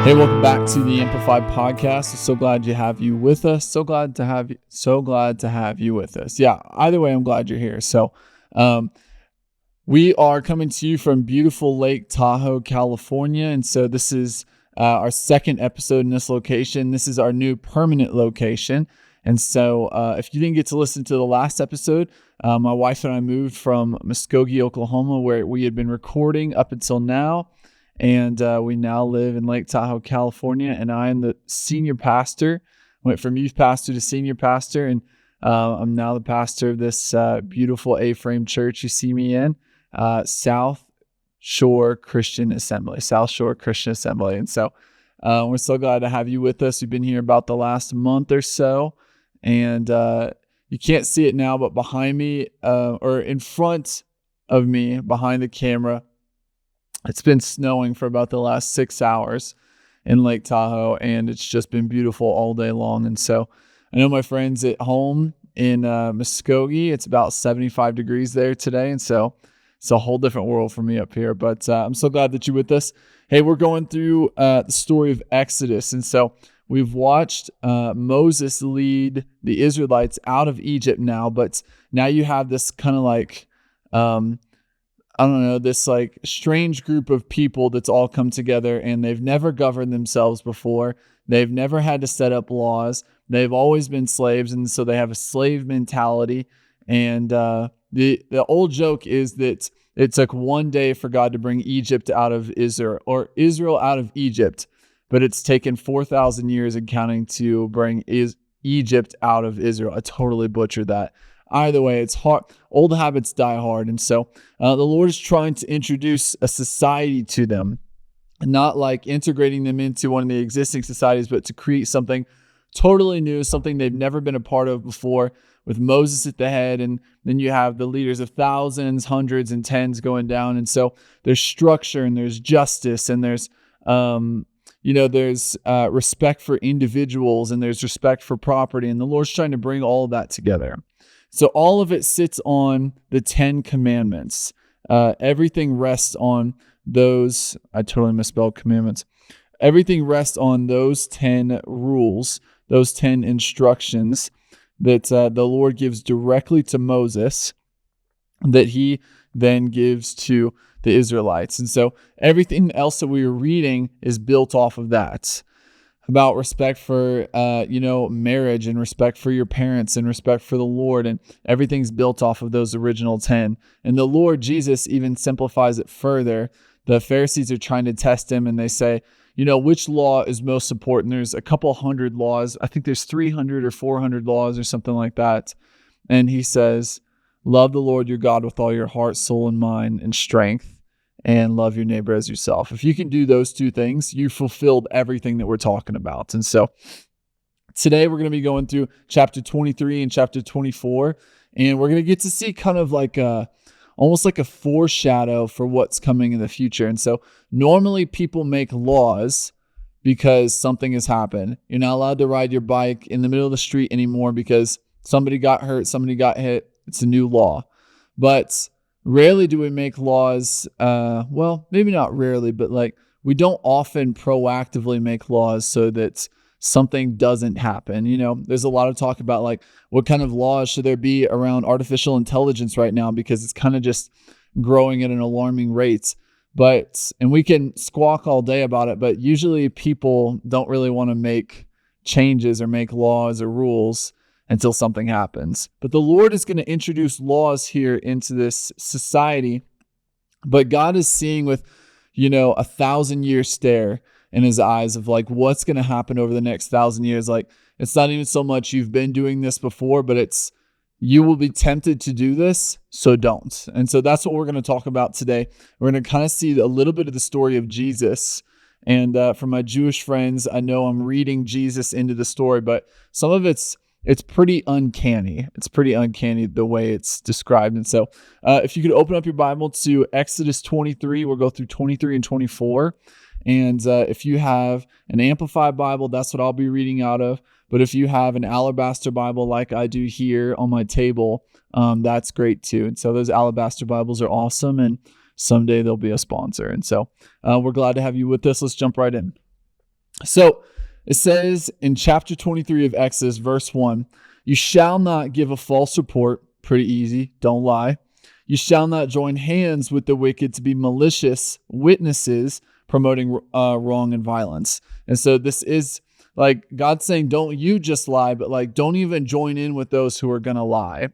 Hey, welcome back to the Amplified Podcast. So glad to have you with us. So glad to have you with us. Yeah, either way, I'm glad you're here. So, we are coming to you from beautiful Lake Tahoe, California. And so this is our second episode in this location. This is our new permanent location. And so if you didn't get to listen to the last episode, my wife and I moved from Muskogee, Oklahoma, where we had been recording up until now. And we now live in Lake Tahoe, California, and I am the senior pastor. Went from youth pastor to senior pastor, and I'm now the pastor of this beautiful A-frame church you see me in, South Shore Christian Assembly. And so we're so glad to have you with us. We've been here about the last month or so, and you can't see it now, but behind me, or in front of me, behind the camera, it's been snowing for about the last 6 hours in Lake Tahoe, and it's just been beautiful all day long. And so I know my friends at home in Muskogee, it's about 75 degrees there today. And so it's a whole different world for me up here. But I'm so glad that you're with us. Hey, we're going through the story of Exodus. And so we've watched Moses lead the Israelites out of Egypt now. But now you have this kind of like... this like strange group of people that's all come together, and they've never governed themselves before. They've never had to set up laws. They've always been slaves, and so they have a slave mentality. And the old joke is that it took one day for God to bring Egypt out of Israel, or Israel out of Egypt, but it's taken 4,000 years and counting to bring Egypt out of Israel. I totally butchered that. Either way, it's hard. Old habits die hard. And so the Lord is trying to introduce a society to them, not like integrating them into one of the existing societies, but to create something totally new, something they've never been a part of before, with Moses at the head. And then you have the leaders of thousands, hundreds, and tens going down. And so there's structure, and there's justice, and there's respect for individuals, and there's respect for property. And the Lord's trying to bring all of that together. So all of it sits on the 10 commandments. Everything rests on those. I totally misspelled commandments. Everything rests on those 10 rules, those 10 instructions that the Lord gives directly to Moses, that he then gives to the Israelites. And so everything else that we were reading is built off of that. About respect for, marriage, and respect for your parents, and respect for the Lord. And everything's built off of those original 10. And the Lord Jesus even simplifies it further. The Pharisees are trying to test him, and they say, which law is most important? There's a couple hundred laws. I think there's 300 or 400 laws or something like that. And he says, love the Lord your God with all your heart, soul, and mind, and strength, and love your neighbor as yourself. If you can do those two things, you fulfilled everything that we're talking about. And so today we're going to be going through chapter 23 and chapter 24, and we're going to get to see kind of like almost like a foreshadow for what's coming in the future. And so normally people make laws because something has happened. You're not allowed to ride your bike in the middle of the street anymore because somebody got hurt, somebody got hit. It's a new law. But rarely do we make laws, maybe not rarely, but like we don't often proactively make laws so that something doesn't happen. There's a lot of talk about like what kind of laws should there be around artificial intelligence right now, because it's kind of just growing at an alarming rate. And we can squawk all day about it, but usually people don't really want to make changes or make laws or rules until something happens. But the Lord is going to introduce laws here into this society. But God is seeing with, 1,000-year stare in his eyes of like, what's going to happen over the next 1,000 years? Like, it's not even so much you've been doing this before, but it's, you will be tempted to do this, so don't. And so that's what we're going to talk about today. We're going to kind of see a little bit of the story of Jesus. And for my Jewish friends, I know I'm reading Jesus into the story, but some of it's pretty uncanny. It's pretty uncanny the way it's described. And so if you could open up your Bible to Exodus 23, we'll go through 23 and 24. And if you have an Amplified Bible, that's what I'll be reading out of. But if you have an Alabaster Bible like I do here on my table, that's great too. And so those Alabaster Bibles are awesome, and someday they'll be a sponsor. And so we're glad to have you with us. Let's jump right in. So it says in chapter 23 of Exodus, verse 1, you shall not give a false report. Pretty easy. Don't lie. You shall not join hands with the wicked to be malicious witnesses promoting wrong and violence. And so this is like God saying, don't you just lie, but like don't even join in with those who are going to lie.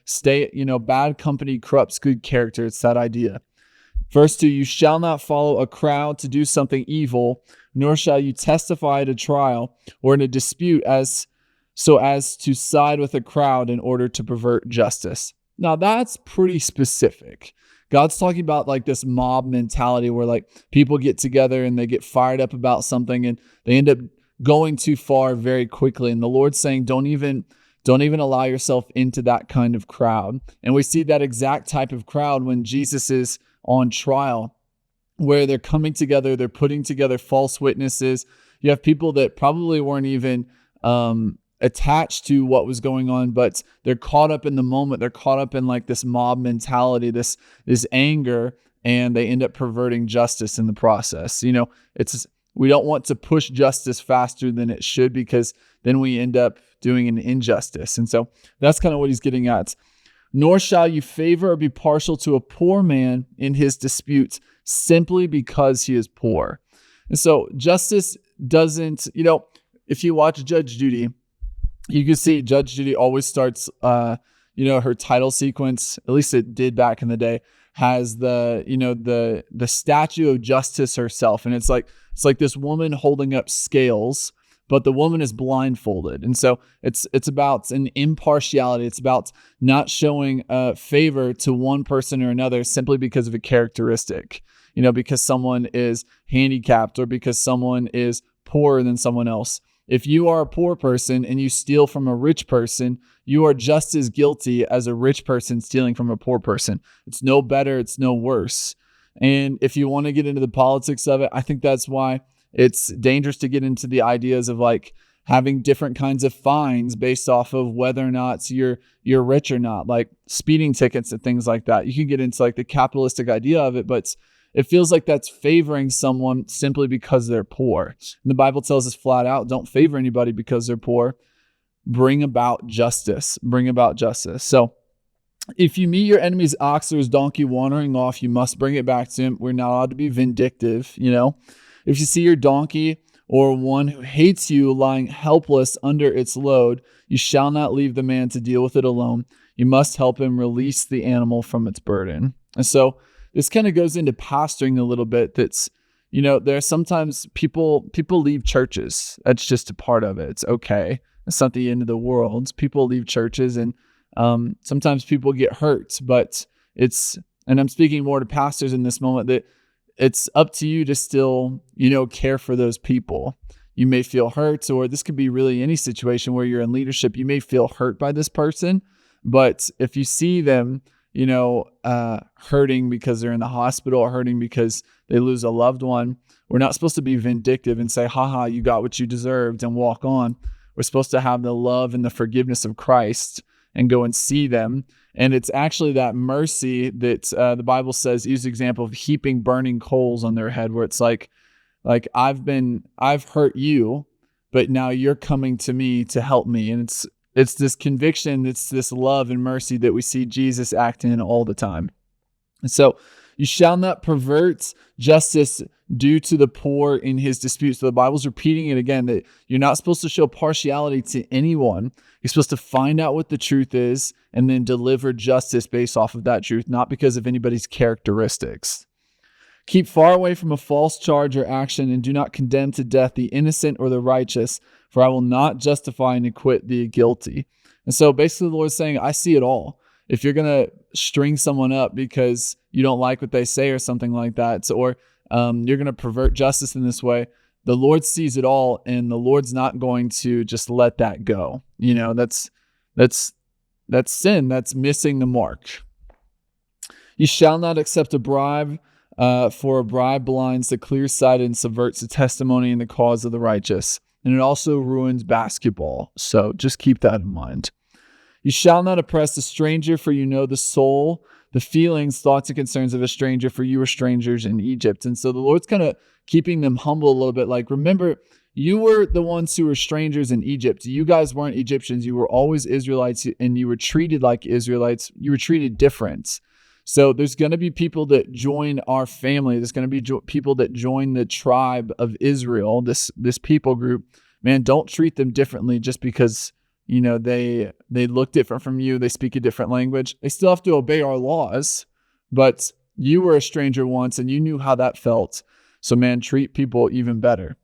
Stay, bad company corrupts good character. It's that idea. Verse 2, you shall not follow a crowd to do something evil, nor shall you testify at a trial or in a dispute so as to side with a crowd in order to pervert justice. Now that's pretty specific. God's talking about like this mob mentality where like people get together and they get fired up about something and they end up going too far very quickly. And the Lord's saying, don't even allow yourself into that kind of crowd. And we see that exact type of crowd when Jesus is on trial, where they're coming together, they're putting together false witnesses. You have people that probably weren't even attached to what was going on, but they're caught up in the moment. They're caught up in like this mob mentality, this anger, and they end up perverting justice in the process. We don't want to push justice faster than it should, because then we end up doing an injustice. And so that's kind of what he's getting at. Nor shall you favor or be partial to a poor man in his disputes simply because he is poor. And so justice doesn't, if you watch Judge Judy, you can see Judge Judy always starts, her title sequence, at least it did back in the day, has the statue of justice herself. And it's like this woman holding up scales, but the woman is blindfolded. And so it's about an impartiality. It's about not showing favor to one person or another simply because of a characteristic, because someone is handicapped or because someone is poorer than someone else. If you are a poor person and you steal from a rich person, you are just as guilty as a rich person stealing from a poor person. It's no better. It's no worse. And if you want to get into the politics of it, I think that's why it's dangerous to get into the ideas of like having different kinds of fines based off of whether or not you're rich or not, like speeding tickets and things like that. You can get into like the capitalistic idea of it, but it feels like that's favoring someone simply because they're poor. And the Bible tells us flat out, don't favor anybody because they're poor. Bring about justice. Bring about justice. So if you meet your enemy's ox or his donkey wandering off, you must bring it back to him. We're not allowed to be vindictive, If you see your donkey or one who hates you lying helpless under its load, you shall not leave the man to deal with it alone. You must help him release the animal from its burden. And so this kind of goes into pastoring a little bit. That's, there are sometimes people leave churches. That's just a part of it. It's okay. It's not the end of the world. People leave churches and sometimes people get hurt, but and I'm speaking more to pastors in this moment, that it's up to you to still, care for those people. You may feel hurt, or this could be really any situation where you're in leadership. You may feel hurt by this person, but if you see them, hurting because they're in the hospital or hurting because they lose a loved one, we're not supposed to be vindictive and say, haha, you got what you deserved and walk on. We're supposed to have the love and the forgiveness of Christ and go and see them. And it's actually that mercy that the Bible says, use the example of heaping burning coals on their head, where it's like I've hurt you, but now you're coming to me to help me. And it's this conviction, it's this love and mercy that we see Jesus acting in all the time. And so you shall not pervert justice due to the poor in his disputes. So the Bible's repeating it again, that you're not supposed to show partiality to anyone. You're supposed to find out what the truth is and then deliver justice based off of that truth, not because of anybody's characteristics. Keep far away from a false charge or action, and do not condemn to death the innocent or the righteous, for I will not justify and acquit the guilty. And so basically the Lord's saying, I see it all. If you're going to string someone up because you don't like what they say or something like that, or you're going to pervert justice in this way, the Lord sees it all, and the Lord's not going to just let that go. That's sin. That's missing the mark. You shall not accept a bribe, for a bribe blinds the clear-sighted and subverts the testimony and the cause of the righteous. And it also ruins basketball. So just keep that in mind. You shall not oppress a stranger, for you know the soul the feelings, thoughts, and concerns of a stranger, for you were strangers in Egypt. And so the Lord's kind of keeping them humble a little bit. Like, remember, you were the ones who were strangers in Egypt. You guys weren't Egyptians. You were always Israelites, and you were treated like Israelites. You were treated different. So there's going to be people that join our family. There's going to be people that join the tribe of Israel, this people group. Man, don't treat them differently just because, they look different from you. They speak a different language. They still have to obey our laws, but you were a stranger once and you knew how that felt. So man, treat people even better.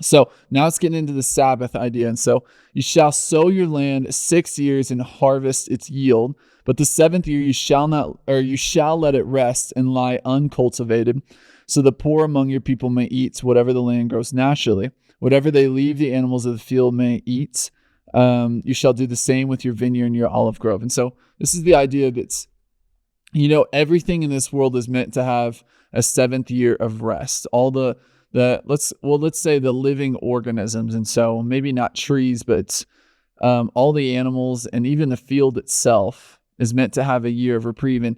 So now let's get into the Sabbath idea. And so you shall sow your land 6 years and harvest its yield. But the seventh year you shall let it rest and lie uncultivated. So the poor among your people may eat whatever the land grows naturally. Whatever they leave the animals of the field may eat. You shall do the same with your vineyard and your olive grove. And so this is the idea that, everything in this world is meant to have a seventh year of rest. All let's say the living organisms. And so maybe not trees, but all the animals and even the field itself is meant to have a year of reprieve. And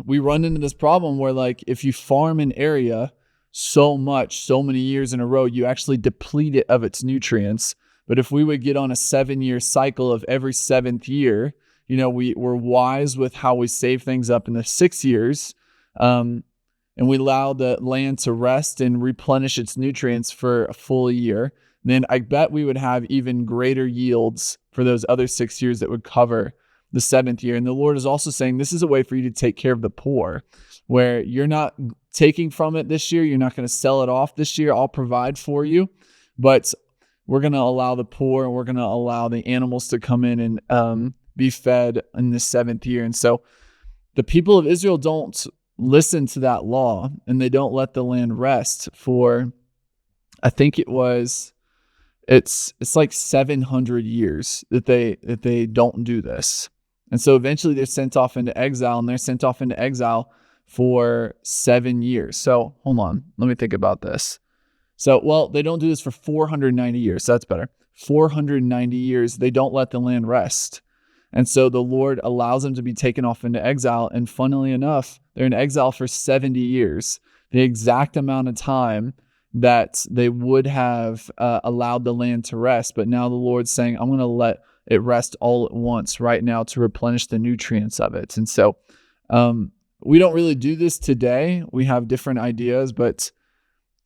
we run into this problem where, like, if you farm an area so many years in a row, you actually deplete it of its nutrients. But if we would get on a 7-year cycle of every 7th year, we're wise with how we save things up in the 6 years, and we allow the land to rest and replenish its nutrients for a full year, then I bet we would have even greater yields for those other 6 years that would cover the 7th year. And the Lord is also saying this is a way for you to take care of the poor, where you're not taking from it this year. You're not going to sell it off this year. I'll provide for you, but we're going to allow the poor and we're going to allow the animals to come in and be fed in the 7th year. And so the people of Israel don't listen to that law, and they don't let the land rest for, I think it's like 700 years that they don't do this. And so eventually they're sent off into exile, and they're sent off into exile for 7 years. So hold on, let me think about this. So, they don't do this for 490 years. So that's better. 490 years, they don't let the land rest. And so the Lord allows them to be taken off into exile. And funnily enough, they're in exile for 70 years, the exact amount of time that they would have allowed the land to rest. But now the Lord's saying, I'm going to let it rest all at once right now to replenish the nutrients of it. And so we don't really do this today. We have different ideas, but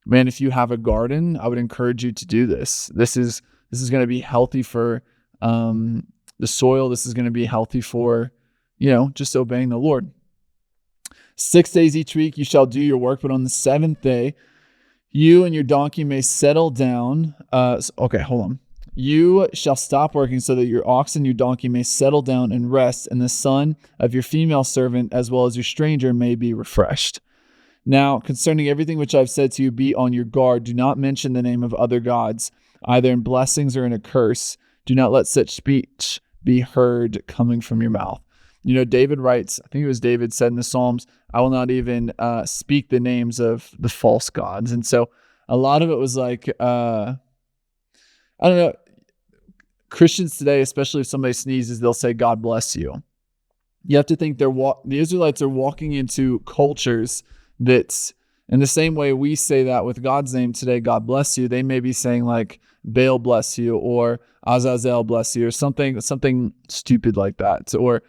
man, if you have a garden, I would encourage you to do this. This is going to be healthy for the soil. This is going to be healthy for, just obeying the Lord. 6 days each week you shall do your work, but on the 7th day, you and your donkey may settle down. Okay, hold on. You shall stop working so that your ox and your donkey may settle down and rest, and the son of your female servant as well as your stranger may be refreshed. Now, concerning everything which I've said to you, be on your guard. Do not mention the name of other gods, either in blessings or in a curse. Do not let such speech be heard coming from your mouth. David writes, I think it was David said in the Psalms, I will not even speak the names of the false gods. And so a lot of it was like, I don't know, Christians today, especially if somebody sneezes, they'll say, God bless you. You have to think the Israelites are walking into cultures that's in the same way we say that with God's name today, God bless you. They may be saying like Baal bless you or Azazel bless you or something stupid like that. Or,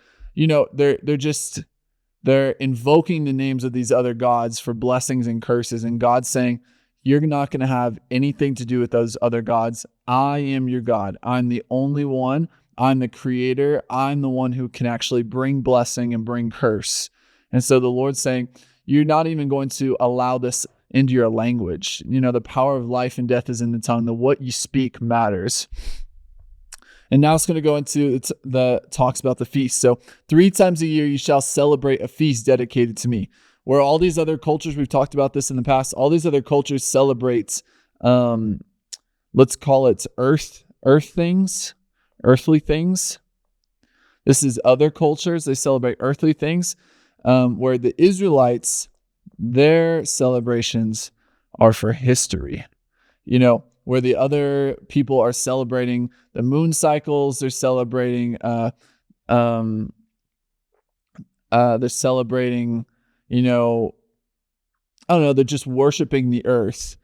they're invoking the names of these other gods for blessings and curses. And God's saying, you're not going to have anything to do with those other gods. I am your God. I'm the only one. I'm the creator. I'm the one who can actually bring blessing and bring curse. And so the Lord's saying, you're not even going to allow this into your language. The power of life and death is in the tongue. What you speak matters. And now it's going to go into the talks about the feast. So 3 times a year you shall celebrate a feast dedicated to me. Where all these other cultures, we've talked about this in the past, all these other cultures celebrate, let's call it earthly things. This is other cultures. They celebrate earthly things. Where the Israelites, their celebrations are for history. Where the other people are celebrating the moon cycles, they're celebrating they're celebrating, you know, I don't know, they're just worshiping the earth.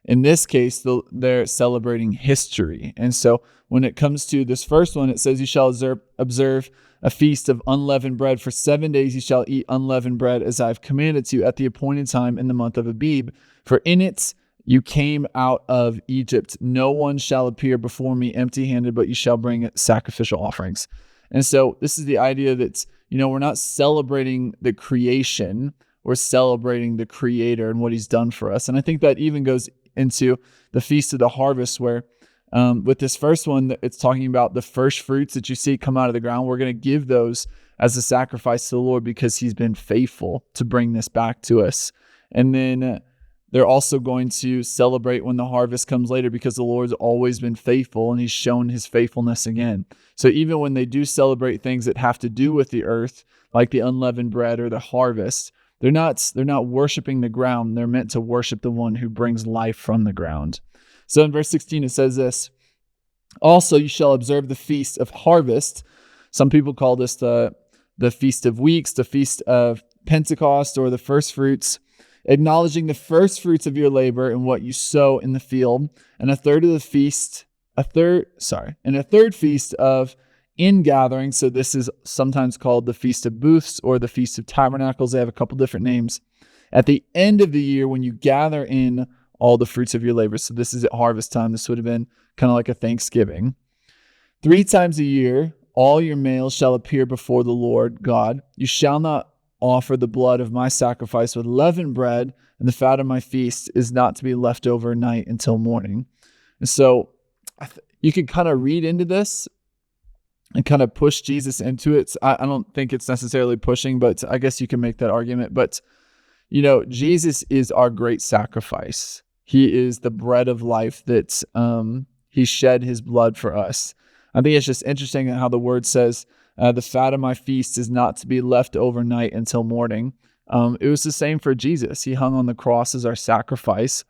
In this case, they're celebrating history. And so when it comes to this first one, it says, you shall observe a feast of unleavened bread. For 7 days you shall eat unleavened bread, as I have commanded you, at the appointed time in the month of Abib. For in it you came out of Egypt. No one shall appear before me empty-handed, but you shall bring sacrificial offerings. And so this is the idea that, we're not celebrating the creation. We're celebrating the Creator and what He's done for us. And I think that even goes into the Feast of the Harvest, where with this first one, it's talking about the first fruits that you see come out of the ground. We're going to give those as a sacrifice to the Lord because He's been faithful to bring this back to us. And then they're also going to celebrate when the harvest comes later, because the Lord's always been faithful and He's shown His faithfulness again. So even when they do celebrate things that have to do with the earth, like the unleavened bread or the harvest, they're not worshiping the ground. They're meant to worship the one who brings life from the ground. So in verse 16, it says this: also you shall observe the feast of harvest. Some people call this the Feast of Weeks, the Feast of Pentecost, or the first fruits, acknowledging the first fruits of your labor and what you sow in the field, and a third feast of ingathering. So this is sometimes called the Feast of Booths or the Feast of Tabernacles. They have a couple different names. At the end of the year, when you gather in all the fruits of your labor. So this is at harvest time. This would have been kind of like a Thanksgiving. 3 times a year, all your males shall appear before the Lord God. You shall not offer the blood of my sacrifice with leavened bread, and the fat of my feast is not to be left overnight until morning. And so you can kind of read into this and kind of push Jesus into it. I don't think it's necessarily pushing, but I guess you can make that argument. But, Jesus is our great sacrifice. He is the bread of life that He shed His blood for us. I think it's just interesting how the word says, the fat of my feast is not to be left overnight until morning. It was the same for Jesus. He hung on the cross as our sacrifice.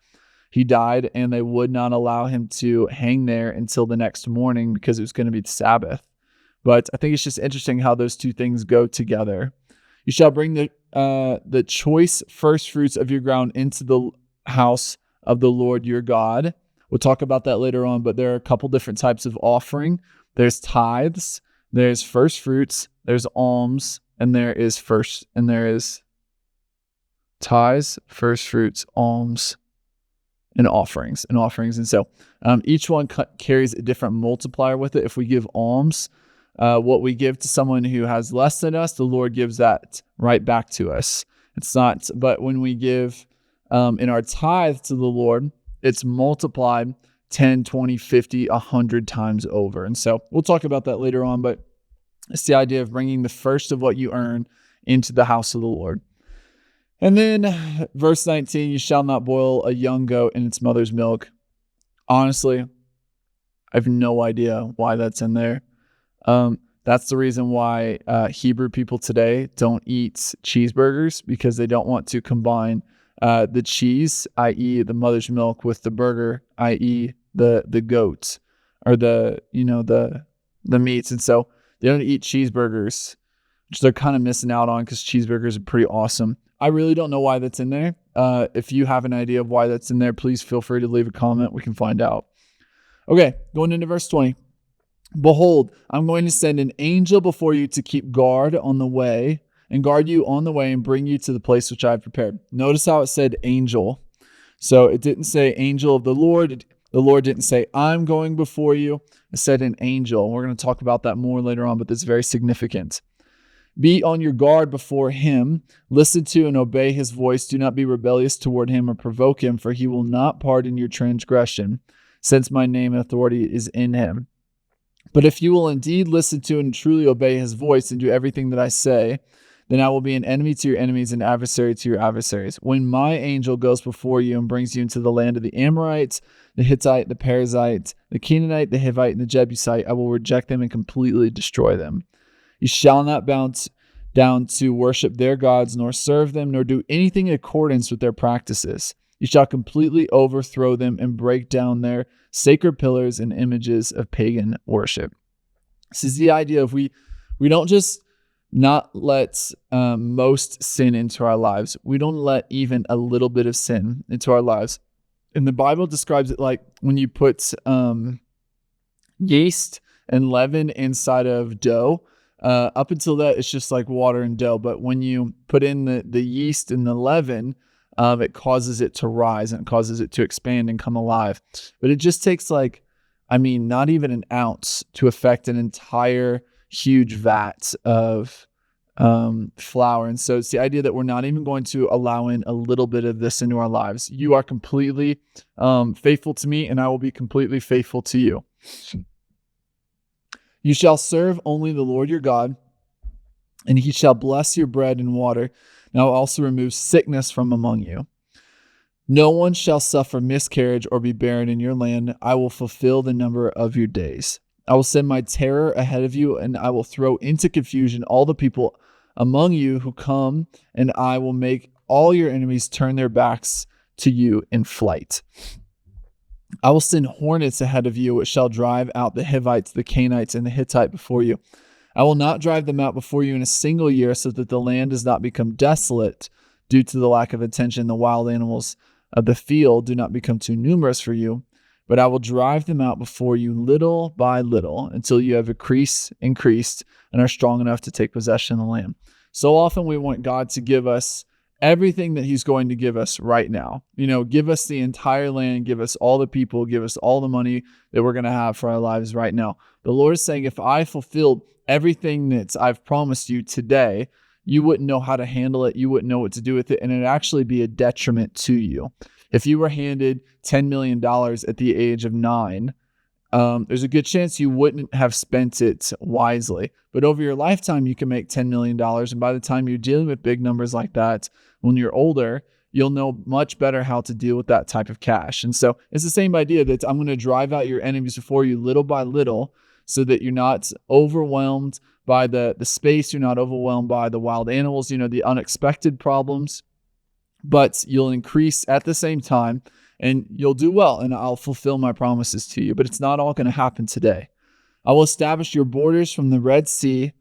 He died, and they would not allow Him to hang there until the next morning because it was going to be the Sabbath. But I think it's just interesting how those two things go together. You shall bring the choice first fruits of your ground into the house of the Lord your God. We'll talk about that later on, but there are a couple different types of offering. There's tithes, there's first fruits, there's alms, and there is tithes, first fruits, alms, and offerings. And so each one carries a different multiplier with it. If we give alms, what we give to someone who has less than us, the Lord gives that right back to us. But when we give in our tithe to the Lord, it's multiplied 10, 20, 50, 100 times over. And so we'll talk about that later on, but it's the idea of bringing the first of what you earn into the house of the Lord. And then verse 19, you shall not boil a young goat in its mother's milk. Honestly, I have no idea why that's in there. That's the reason why Hebrew people today don't eat cheeseburgers, because they don't want to combine the cheese, i.e. the mother's milk, with the burger, i.e. the goat, or the meats. And so they don't eat cheeseburgers, which they're kind of missing out on, because cheeseburgers are pretty awesome. I really don't know why that's in there. If you have an idea of why that's in there, please feel free to leave a comment. We can find out. Okay, going into verse 20. Behold, I'm going to send an angel before you to keep guard on the way, and guard you on the way, and bring you to the place which I have prepared. Notice how it said angel. So it didn't say angel of the Lord. The Lord didn't say, I'm going before you. It said an angel. We're going to talk about that more later on, but that's very significant. Be on your guard before Him. Listen to and obey His voice. Do not be rebellious toward Him or provoke Him, for He will not pardon your transgression, since my name and authority is in Him. But if you will indeed listen to and truly obey His voice and do everything that I say, then I will be an enemy to your enemies and adversary to your adversaries. When my angel goes before you and brings you into the land of the Amorites, the Hittite, the Perizzite, the Canaanite, the Hivite, and the Jebusite, I will reject them and completely destroy them. You shall not bow down to worship their gods, nor serve them, nor do anything in accordance with their practices. You shall completely overthrow them and break down their sacred pillars and images of pagan worship. This is the idea of we don't just not let most sin into our lives. We don't let even a little bit of sin into our lives. And the Bible describes it like when you put yeast and leaven inside of dough. Up until that, it's just like water and dough. But when you put in the yeast and the leaven, it causes it to rise and it causes it to expand and come alive. But it just takes not even an ounce to affect an entire huge vat of flour. And so it's the idea that we're not even going to allow in a little bit of this into our lives. You are completely faithful to me, and I will be completely faithful to you. You shall serve only the Lord your God, and he shall bless your bread and water. And I will also remove sickness from among you. No one shall suffer miscarriage or be barren in your land. I will fulfill the number of your days. I will send my terror ahead of you, and I will throw into confusion all the people among you who come, and I will make all your enemies turn their backs to you in flight. I will send hornets ahead of you, which shall drive out the Hivites, the Canaanites, and the Hittite before you. I will not drive them out before you in a single year, so that the land does not become desolate due to the lack of attention. The wild animals of the field do not become too numerous for you, but I will drive them out before you little by little until you have increased and are strong enough to take possession of the land. So often we want God to give us everything that he's going to give us right now. Give us the entire land, give us all the people, give us all the money that we're going to have for our lives right now. The Lord is saying, if I fulfilled everything that I've promised you today, you wouldn't know how to handle it. You wouldn't know what to do with it. And it'd actually be a detriment to you. If you were handed $10 million at the age of 9, there's a good chance you wouldn't have spent it wisely. But over your lifetime, you can make $10 million. And by the time you're dealing with big numbers like that, when you're older, you'll know much better how to deal with that type of cash. And so it's the same idea that I'm going to drive out your enemies before you little by little, so that you're not overwhelmed by the space, you're not overwhelmed by the wild animals, the unexpected problems, but you'll increase at the same time and you'll do well, and I'll fulfill my promises to you. But it's not all going to happen today. I will establish your borders from the Red Sea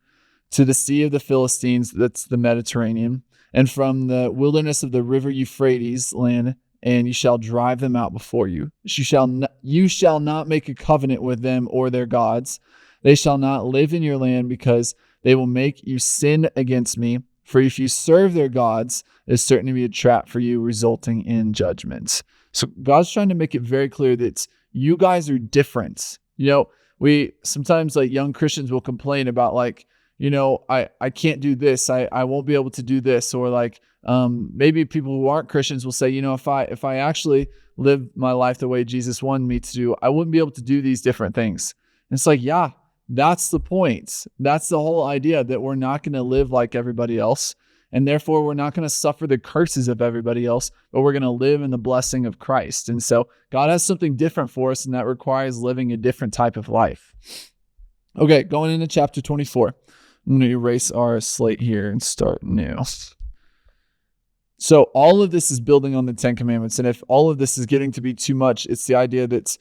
to the Sea of the Philistines, that's the Mediterranean, and from the wilderness of the river Euphrates land, and you shall drive them out before you. You shall not make a covenant with them or their gods. They shall not live in your land, because they will make you sin against me. For if you serve their gods, it is certain to be a trap for you, resulting in judgments. So God's trying to make it very clear that you guys are different. We sometimes, like, young Christians will complain about I can't do this. I won't be able to do this. Or maybe people who aren't Christians will say, if I actually live my life the way Jesus wanted me to do, I wouldn't be able to do these different things. And it's yeah, that's the point. That's the whole idea, that we're not going to live like everybody else. And therefore, we're not going to suffer the curses of everybody else, but we're going to live in the blessing of Christ. And so God has something different for us, and that requires living a different type of life. Okay, going into chapter 24. I'm going to erase our slate here and start new. So all of this is building on the 10 Commandments. And if all of this is getting to be too much, it's the idea that,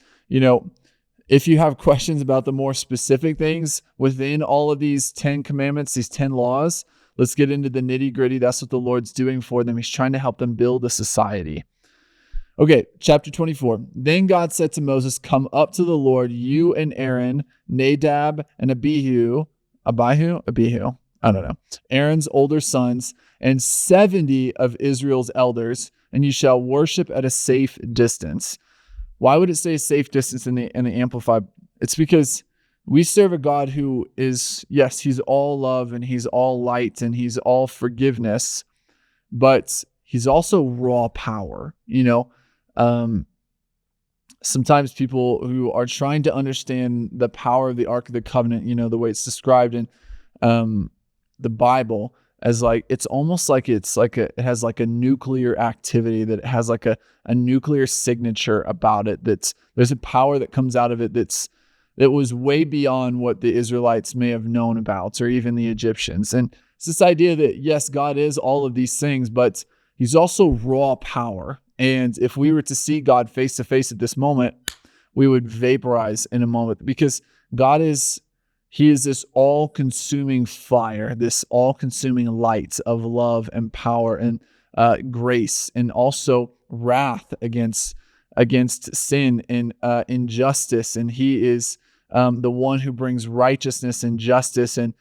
if you have questions about the more specific things within all of these 10 Commandments, these 10 laws, let's get into the nitty gritty. That's what the Lord's doing for them. He's trying to help them build a society. Okay, chapter 24. Then God said to Moses, come up to the Lord, you and Aaron, Nadab and Abihu, I don't know, Aaron's older sons, and 70 of Israel's elders, and you shall worship at a safe distance. Why would it say a safe distance in the Amplified? It's because we serve a God who is, yes, he's all love and he's all light and he's all forgiveness, but he's also raw power. Sometimes people who are trying to understand the power of the Ark of the Covenant, the way it's described in the Bible, as it's almost like it has a nuclear activity, that it has a nuclear signature about it, there's a power that comes out of it that was way beyond what the Israelites may have known about, or even the Egyptians. And it's this idea that, yes, God is all of these things, but he's also raw power. And if we were to see God face to face at this moment, we would vaporize in a moment, because God is He is this all-consuming fire, this all-consuming light of love and power and grace, and also wrath against sin and injustice. And he is the one who brings righteousness and justice and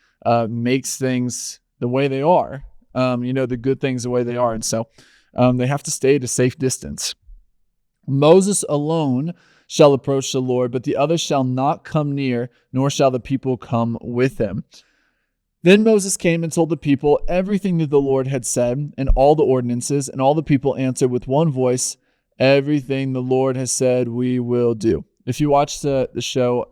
makes things the way they are. The good things the way they are. And so they have to stay at a safe distance. Moses alone shall approach the Lord, but the others shall not come near, nor shall the people come with him. Then Moses came and told the people everything that the Lord had said, and all the ordinances, and all the people answered with one voice, everything the Lord has said we will do. If you watch the show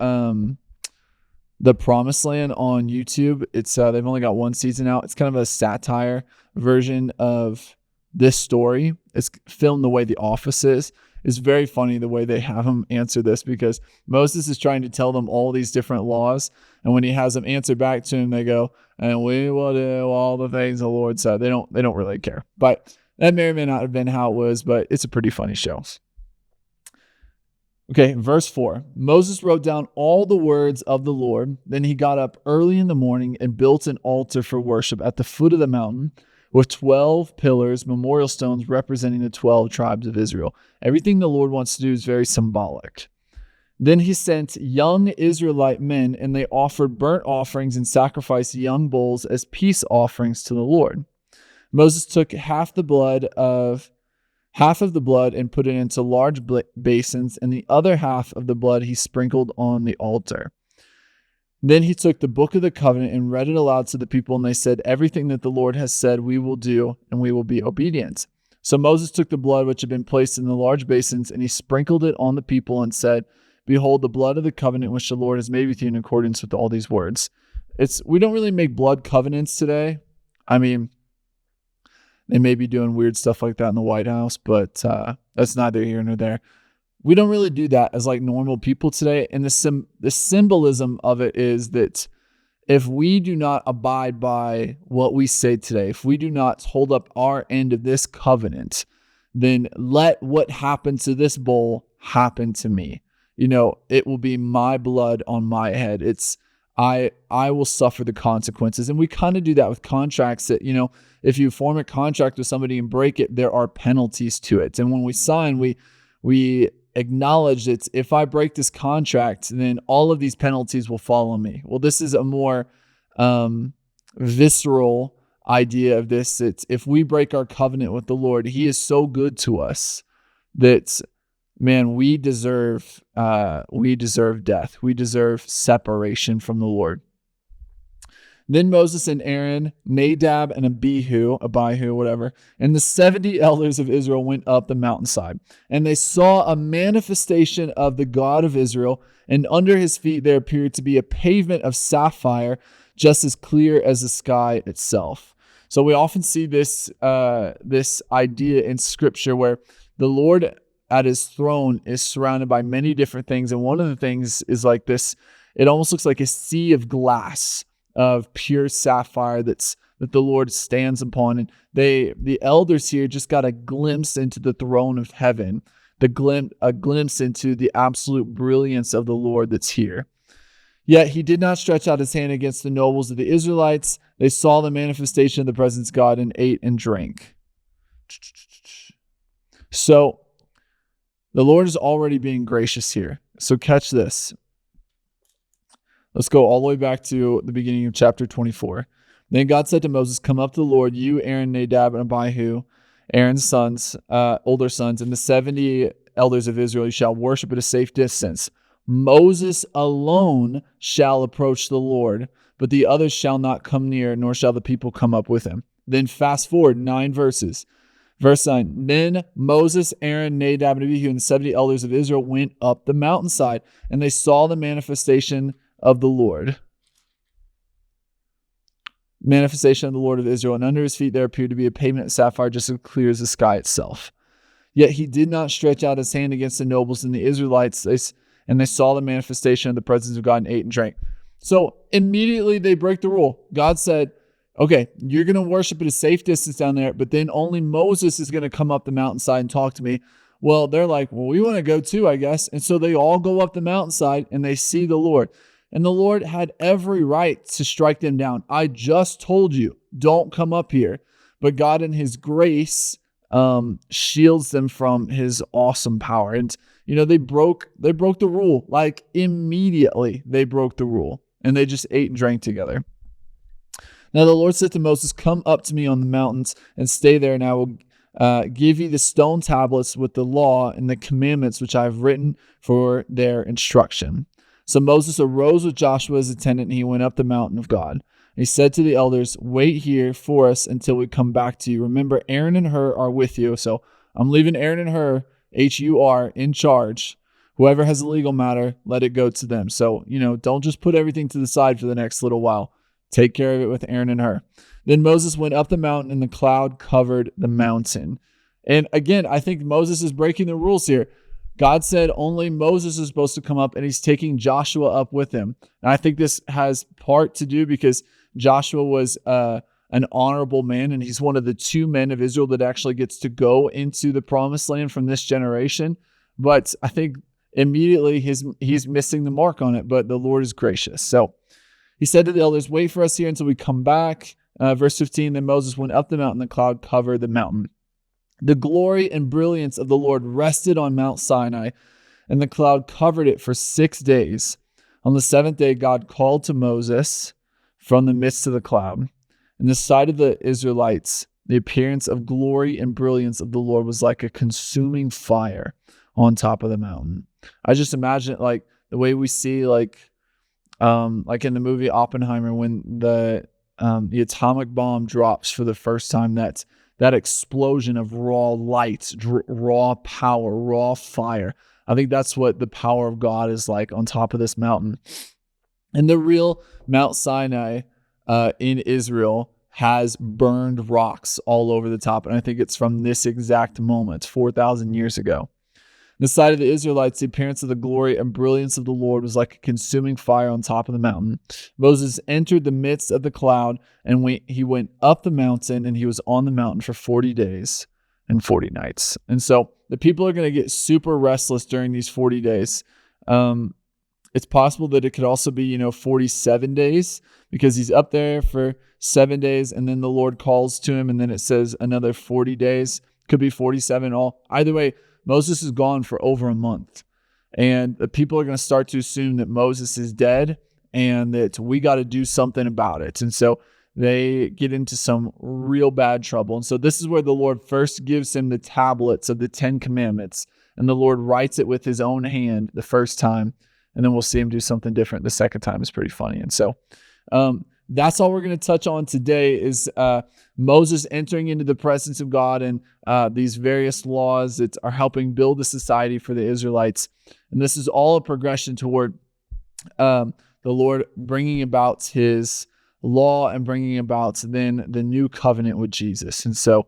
The Promised Land on YouTube, it's they've only got one season out. It's kind of a satire version of this story. It's filmed the way The Office is. It's very funny the way they have him answer this, because Moses is trying to tell them all these different laws, and when he has them answer back to him, they go, and we will do all the things the Lord said. They don't really care. But that may or may not have been how it was, but it's a pretty funny show. Okay, verse 4. Moses wrote down all the words of the Lord. Then he got up early in the morning and built an altar for worship at the foot of the mountain with 12 pillars, memorial stones representing the 12 tribes of Israel. Everything the Lord wants to do is very symbolic. Then he sent young Israelite men, and they offered burnt offerings and sacrificed young bulls as peace offerings to the Lord. Moses took half of the blood and put it into large basins, and the other half of the blood he sprinkled on the altar. Then he took the book of the covenant and read it aloud to the people, and they said, everything that the Lord has said we will do, and we will be obedient. So Moses took the blood which had been placed in the large basins, and he sprinkled it on the people and said, behold, the blood of the covenant which the Lord has made with you in accordance with all these words. We don't really make blood covenants today. I mean, they may be doing weird stuff like that in the White House, but that's neither here nor there. We don't really do that as like normal people today. And the symbolism of it is that if we do not abide by what we say today, if we do not hold up our end of this covenant, then let what happened to this bowl happen to me. It will be my blood on my head. I will suffer the consequences. And we kind of do that with contracts that, if you form a contract with somebody and break it, there are penalties to it. And when we sign, we acknowledge that if I break this contract, then all of these penalties will follow me. Well, this is a more visceral idea of this. It's if we break our covenant with the Lord, he is so good to us that, man, we deserve death. We deserve separation from the Lord. Then Moses and Aaron, Nadab and Abihu, whatever, and the 70 elders of Israel went up the mountainside, and they saw a manifestation of the God of Israel, and under his feet there appeared to be a pavement of sapphire, just as clear as the sky itself. So we often see this idea in Scripture where the Lord at his throne is surrounded by many different things, and one of the things is like this. It almost looks like a sea of glass, of pure sapphire that the Lord stands upon. And the elders here just got a glimpse into the throne of heaven, a glimpse into the absolute brilliance of the Lord that's here. Yet he did not stretch out his hand against the nobles of the Israelites. They saw the manifestation of the presence of God and ate and drank. So the Lord is already being gracious here. So catch this. Let's go all the way back to the beginning of chapter 24. Then God said to Moses, come up to the Lord, you, Aaron, Nadab, and Abihu, Aaron's sons, older sons, and the 70 elders of Israel. You shall worship at a safe distance. Moses alone shall approach the Lord, but the others shall not come near, nor shall the people come up with him. Then fast forward 9 verses. Verse 9, then Moses, Aaron, Nadab, and Abihu, and the 70 elders of Israel went up the mountainside, and they saw the manifestation of the Lord. Manifestation of the Lord of Israel, and under his feet there appeared to be a pavement of sapphire, just as clear as the sky itself. Yet he did not stretch out his hand against the nobles and the Israelites, and they saw the manifestation of the presence of God and ate and drank. So immediately they break the rule. God said, okay, you're going to worship at a safe distance down there, but then only Moses is going to come up the mountainside and talk to me. Well, they're like, well, we want to go too, I guess. And so they all go up the mountainside and they see the Lord. And the Lord had every right to strike them down. I just told you, don't come up here. But God in his grace shields them from his awesome power. And, they broke the rule. Like immediately they broke the rule and they just ate and drank together. Now the Lord said to Moses, come up to me on the mountains and stay there, and I will give you the stone tablets with the law and the commandments which I have written for their instruction. So Moses arose with Joshua as attendant, and he went up the mountain of God. He said to the elders, wait here for us until we come back to you. Remember, Aaron and Hur are with you. So I'm leaving Aaron and Hur, H-U-R, in charge. Whoever has a legal matter, let it go to them. So, don't just put everything to the side for the next little while. Take care of it with Aaron and Hur. Then Moses went up the mountain, and the cloud covered the mountain. And again, I think Moses is breaking the rules here. God said only Moses is supposed to come up, and he's taking Joshua up with him. And I think this has part to do because Joshua was an honorable man, and he's one of the 2 men of Israel that actually gets to go into the promised land from this generation. But I think immediately he's missing the mark on it, but the Lord is gracious. So he said to the elders, wait for us here until we come back. Verse 15, then Moses went up the mountain, the cloud covered the mountain. The glory and brilliance of the Lord rested on Mount Sinai, and the cloud covered it for 6 days. On the 7th day, God called to Moses from the midst of the cloud. In the sight of the Israelites, the appearance of glory and brilliance of the Lord was like a consuming fire on top of the mountain. I just imagine it like the way we see like in the movie Oppenheimer, when the atomic bomb drops for the first time, that explosion of raw light, raw power, raw fire. I think that's what the power of God is like on top of this mountain. And the real Mount Sinai in Israel has burned rocks all over the top. And I think it's from this exact moment, 4,000 years ago. The sight of the Israelites, the appearance of the glory and brilliance of the Lord was like a consuming fire on top of the mountain. Moses entered the midst of the cloud, and he went up the mountain, and he was on the mountain for 40 days and 40 nights. And so the people are going to get super restless during these 40 days. It's possible that it could also be, 47 days, because he's up there for 7 days, and then the Lord calls to him, and then it says another 40 days. Could be 47 all. Either way, Moses is gone for over a month, and the people are going to start to assume that Moses is dead and that we got to do something about it. And so they get into some real bad trouble. And so this is where the Lord first gives him the tablets of the 10 commandments, and the Lord writes it with his own hand the first time, and then we'll see him do something different the second time. It's pretty funny. And so that's all we're going to touch on today is Moses entering into the presence of God and these various laws that are helping build a society for the Israelites. And this is all a progression toward the Lord bringing about his law and bringing about then the new covenant with Jesus. And so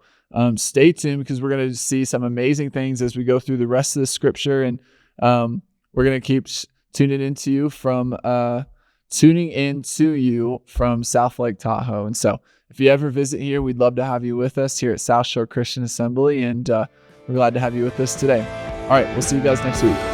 stay tuned, because we're going to see some amazing things as we go through the rest of the scripture. And we're going to keep tuning into you from South Lake Tahoe. And so if you ever visit here, we'd love to have you with us here at South Shore Christian Assembly, and we're glad to have you with us today. All right, we'll see you guys next week.